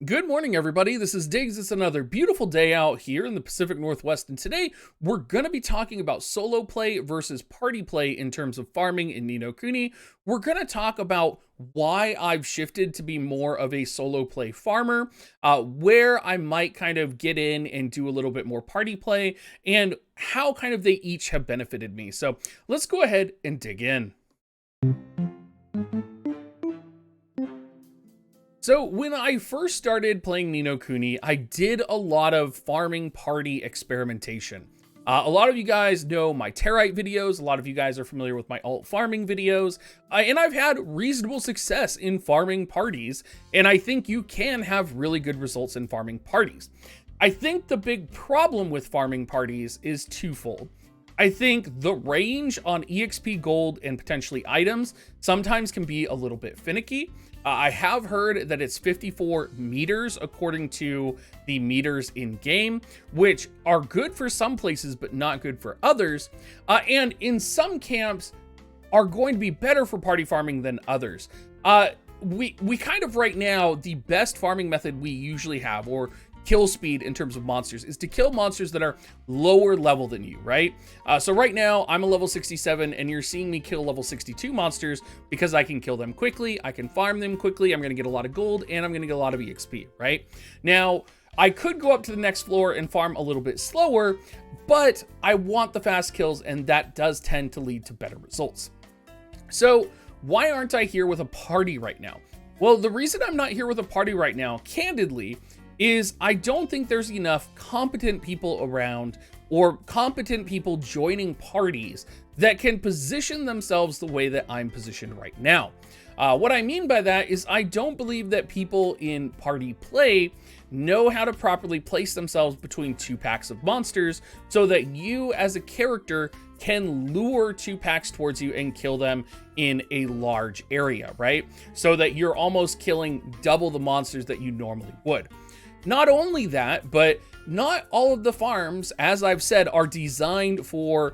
Good morning, everybody. This is Diggs. It's another beautiful day out here in the Pacific Northwest, and today we're going to be talking about solo play versus party play in terms of farming in Ni no Kuni. We're going to talk about why I've shifted to be more of a solo play farmer, where I might kind of get in and do a little bit more party play, and how kind of they each have benefited me. So let's go ahead and dig in. So when I first started playing Ni no Kuni, I did a lot of farming party experimentation. A lot of you guys know my Territe videos. A lot of you guys are familiar with my alt farming videos. And I've had reasonable success in farming parties. And I think you can have really good results in farming parties. I think the big problem with farming parties is twofold. I think the range on EXP gold and potentially items sometimes can be a little bit finicky. I have heard that it's 54 meters according to the meters in game, which are good for some places, but not good for others. And in some camps are going to be better for party farming than others. We kind of right now, the best farming method we usually have, or kill speed in terms of monsters, is to kill monsters that are lower level than you, right? So right now I'm a level 67 and you're seeing me kill level 62 monsters because I can kill them quickly, I can farm them quickly, I'm gonna get a lot of gold, and I'm gonna get a lot of EXP, right? Now, I could go up to the next floor and farm a little bit slower, but I want the fast kills, and that does tend to lead to better results. So why aren't I here with a party right now? Well, the reason I'm not here with a party right now, candidly, is I don't think there's enough competent people around, or competent people joining parties that can position themselves the way that I'm positioned right now. What I mean by that is I don't believe that people in party play know how to properly place themselves between two packs of monsters so that you as a character can lure two packs towards you and kill them in a large area, right? So that you're almost killing double the monsters that you normally would. Not only that, but not all of the farms, as I've said, are designed for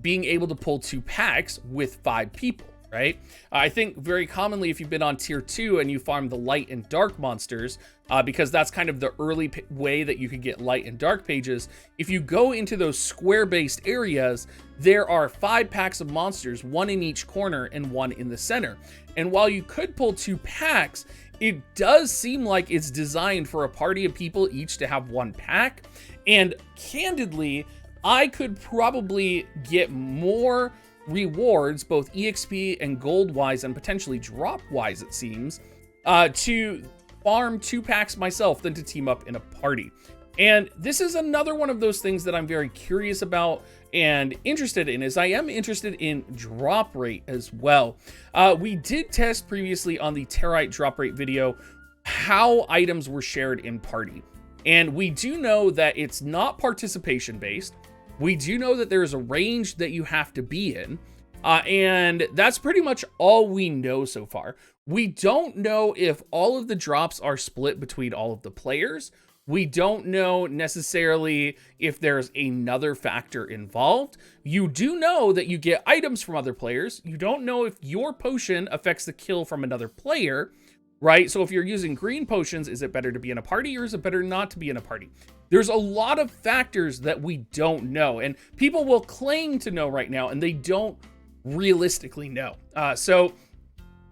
being able to pull two packs with 5 people, right? I think very commonly if you've been on tier 2 and you farm the light and dark monsters, because that's kind of the early way that you could get light and dark pages, if you go into those square-based areas, there are 5 packs of monsters, 1 in each corner and 1 in the center. And while you could pull 2 packs, it does seem like it's designed for a party of people each to have 1 pack. And candidly, I could probably get more rewards, both EXP and gold wise and potentially drop wise, it seems, to farm 2 packs myself than to team up in a party. And this is another one of those things that I'm very curious about and interested in, is I am interested in drop rate as well. We did test previously on the Territe drop rate video how items were shared in party. And we do know that it's not participation based. We do know that there is a range that you have to be in. And that's pretty much all we know so far. We don't know if all of the drops are split between all of the players. We don't know necessarily if there's another factor involved. You do know that you get items from other players. You don't know if your potion affects the kill from another player, right? So if you're using green potions, is it better to be in a party or is it better not to be in a party? There's a lot of factors that we don't know, and people will claim to know right now, and they don't realistically know. So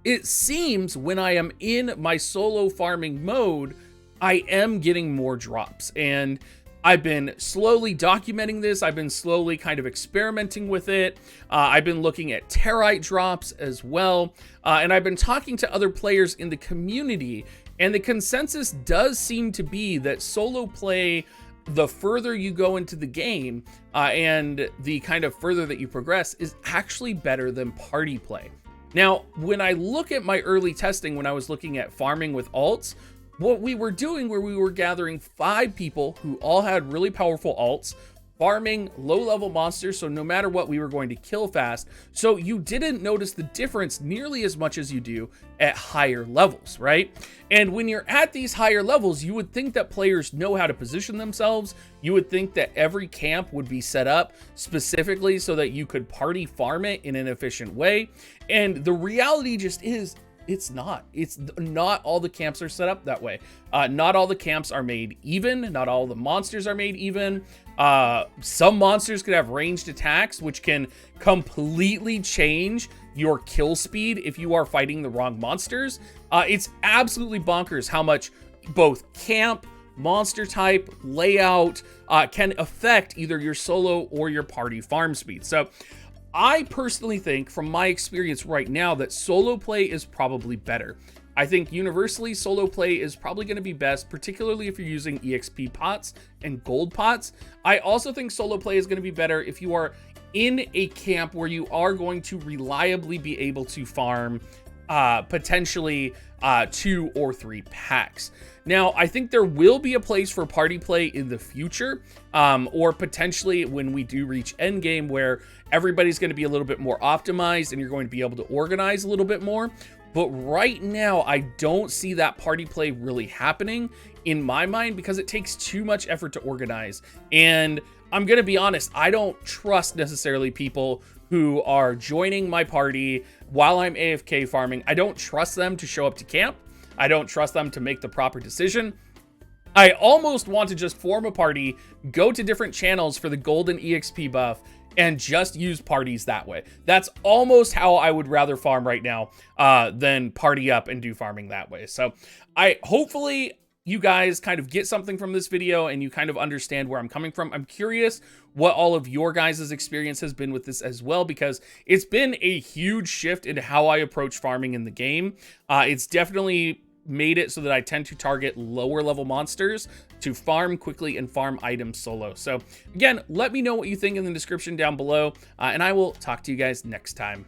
it seems when I am in my solo farming mode, I am getting more drops, and I've been slowly documenting this. I've been slowly kind of experimenting with it. I've been looking at Territe drops as well. And I've been talking to other players in the community, and the consensus does seem to be that solo play, the further you go into the game and the kind of further that you progress, is actually better than party play. Now, when I look at my early testing, when I was looking at farming with alts, what we were doing where we were gathering 5 people who all had really powerful alts, farming low-level monsters, so no matter what, we were going to kill fast. So you didn't notice the difference nearly as much as you do at higher levels, right? And when you're at these higher levels, you would think that players know how to position themselves. You would think that every camp would be set up specifically so that you could party farm it in an efficient way. And the reality just is, It's not. It's not all the camps are set up that way. Not all the camps are made even. Not all the monsters are made even. Some monsters could have ranged attacks, which can completely change your kill speed if you are fighting the wrong monsters. It's absolutely bonkers how much both camp, monster type, layout can affect either your solo or your party farm speed. So I personally think, from my experience right now, that solo play is probably better. I think universally solo play is probably going to be best, particularly if you're using EXP pots and gold pots. I also think solo play is going to be better if you are in a camp where you are going to reliably be able to farm potentially 2 or 3 packs. Now, I think there will be a place for party play in the future, or potentially when we do reach endgame, where everybody's going to be a little bit more optimized and you're going to be able to organize a little bit more. But right now, I don't see that party play really happening in my mind, because it takes too much effort to organize. And I'm going to be honest, I don't trust necessarily people who are joining my party while I'm AFK farming. I don't trust them to show up to camp. I don't trust them to make the proper decision. I almost want to just form a party, go to different channels for the golden EXP buff, and just use parties that way. That's almost how I would rather farm right now than party up and do farming that way. So hopefully you guys kind of get something from this video and you kind of understand where I'm coming from. I'm curious what all of your guys' experience has been with this as well, because it's been a huge shift in how I approach farming in the game. It's definitely made it so that I tend to target lower level monsters to farm quickly and farm items solo. So again, let me know what you think in the description down below, and I will talk to you guys next time.